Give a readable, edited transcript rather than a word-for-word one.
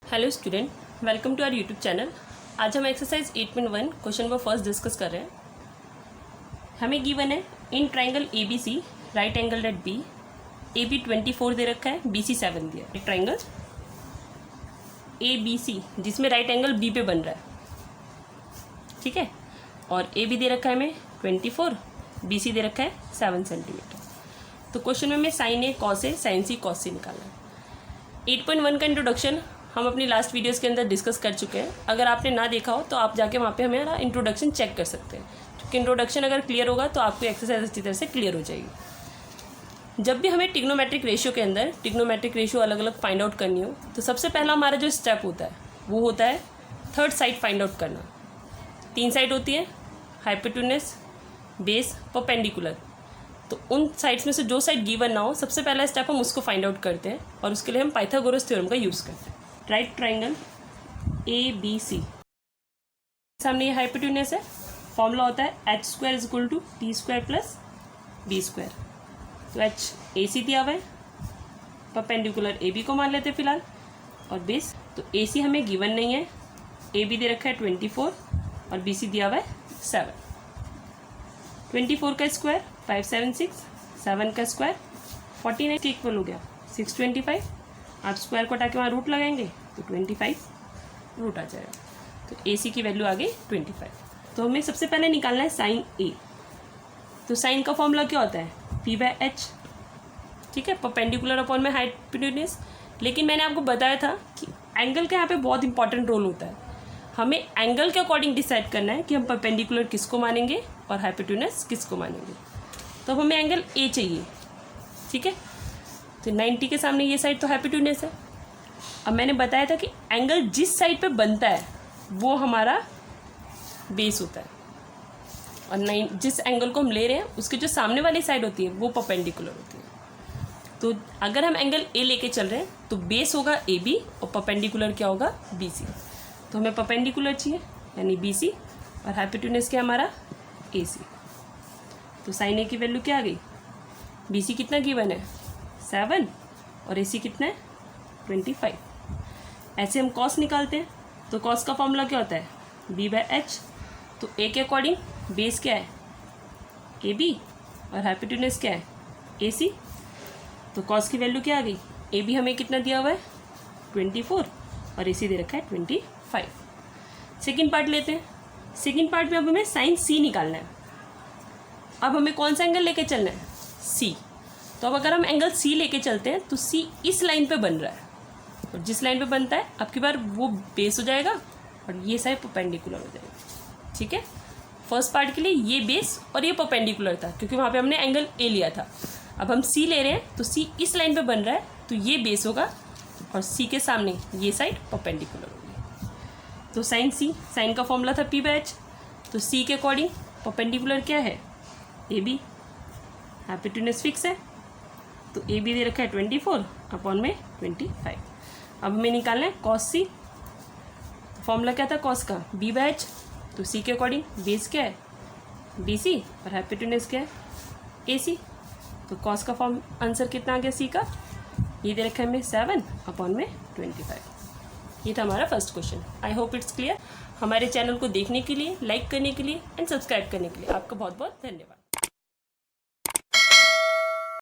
Hello student, welcome to our YouTube channel. आज हम exercise 8.1 question number first discuss कर रहे हैं। हमें गिवन है in triangle A B C right angle at B, A B 24 दे रखा है, बी सी 7 दिया। एक ट्राइंगल ए बी सी जिसमें राइट एंगल बी पे बन रहा है, ठीक है, और ए बी दे रखा है हमें 24, बी सी दे रखा है 7 सेंटीमीटर। तो क्वेश्चन में हमें sign A cos A sign C cos सी निकालना है। 8.1 का इंट्रोडक्शन हम अपनी लास्ट वीडियोस के अंदर डिस्कस कर चुके हैं। अगर आपने ना देखा हो तो आप जाके वहाँ पे हमारा इंट्रोडक्शन चेक कर सकते हैं, क्योंकि इंट्रोडक्शन अगर क्लियर होगा तो आपको एक्सरसाइज अच्छी तरह से क्लियर हो जाएगी। जब भी हमें टिग्नोमेट्रिक रेशियो के अंदर टिग्नोमेट्रिक रेशियो अलग अलग फाइंड आउट करनी हो तो सबसे पहला हमारा जो स्टेप होता है वो होता है थर्ड साइड फाइंड आउट करना। 3 साइड होती है, हाइपोटेन्यूज, बेस, परपेंडिकुलर। तो उन साइड्स में से जो साइड गिवन ना हो, सबसे पहला स्टेप हम उसको फाइंड आउट करते हैं और उसके लिए हम पाइथागोरस थ्योरम का यूज़ करते हैं। Right triangle A B C, सामने ये हाइपोटेन्यूज है, फॉर्मूला होता है h² = t² + b²। तो h ए सी दिया हुआ है, परपेंडिकुलर ए बी को मान लेते हैं फिलहाल, और बेस तो ए सी हमें गिवन नहीं है, ए बी दे रखा है 24 और बी सी दिया हुआ है 7। 24 का स्क्वायर 576, 7 का स्क्वायर 49 के इक्वल हो गया 625। आप स्क्वायर को हटा के वहाँ रूट लगाएंगे तो 25 रूट आ जाएगा। तो ए सी की वैल्यू आ गई 25। तो हमें सबसे पहले निकालना है साइन ए। तो साइन का फॉर्मूला क्या होता है, p/h, ठीक है, परपेंडिकुलर अपॉन में हाइपोटेन्यूज। लेकिन मैंने आपको बताया था कि एंगल का यहाँ पे बहुत इंपॉर्टेंट रोल होता है। हमें एंगल के अकॉर्डिंग डिसाइड करना है कि हम परपेंडिकुलर किसको मानेंगे और हाइपोटेन्यूज किसको मानेंगे। तो अब हमें एंगल ए चाहिए, ठीक है। तो 90 के सामने ये साइड तो हाइपोटेन्यूज है। अब मैंने बताया था कि एंगल जिस साइड पे बनता है वो हमारा बेस होता है, और जिस एंगल को हम ले रहे हैं उसके जो सामने वाली साइड होती है वो परपेंडिकुलर होती है। तो अगर हम एंगल ए लेके चल रहे हैं तो बेस होगा ए बी और परपेंडिकुलर क्या होगा बी सी। तो हमें परपेंडिकुलर चाहिए यानी बी सी, और हाइपोटेन्यूज क्या हमारा ए सी। तो साइन ए की वैल्यू क्या आ गई, बी सी कितना गिवन है 7 और ए सी कितना है 25। ऐसे हम कॉस निकालते हैं। तो कॉस का फॉर्मूला क्या होता है b/h। तो ए के अकॉर्डिंग बेस क्या है ए बी और हाइपोटेन्यूज क्या है ए सी। तो कॉस की वैल्यू क्या आ गई, ए बी हमें कितना दिया हुआ है 24 और ए सी दे रखा है 25। सेकेंड पार्ट लेते हैं। सेकेंड पार्ट में अब हमें साइन सी निकालना है। अब हमें कौन सा एंगल लेके चलना है, सी। तो अब अगर हम एंगल सी लेके चलते हैं तो सी इस लाइन पे बन रहा है, और जिस लाइन पे बनता है अब की बार वो बेस हो जाएगा और ये साइड परपेंडिकुलर हो जाएगा, ठीक है। फर्स्ट पार्ट के लिए ये बेस और ये परपेंडिकुलर था क्योंकि वहाँ पे हमने एंगल ए लिया था। अब हम सी ले रहे हैं तो सी इस लाइन पे बन रहा है, तो ये बेस होगा और सी के सामने ये साइड परपेंडिकुलर होगी। तो साइन सी, साइन का फॉर्मूला था p/h। तो सी के अकॉर्डिंग परपेंडिकुलर क्या है ए बी, हाइपोटेन्यूज फिक्स है, तो ए बी दे रखा है 24 अपॉन में 25। अब हमें निकालना है कॉस सी। फॉर्मूला क्या था कॉस का b/h। तो सी के अकॉर्डिंग बेस क्या है बी सी और हाइपोटेन्यूज क्या है ए सी। तो कॉस का फॉर्म आंसर कितना आ गया सी का, ये दे रखा है हमें 7 अपॉन में 25। ये था हमारा first question. I hope it's clear. हमारे चैनल को देखने के लिए, लाइक करने के लिए एंड सब्सक्राइब करने के लिए आपका बहुत बहुत धन्यवाद।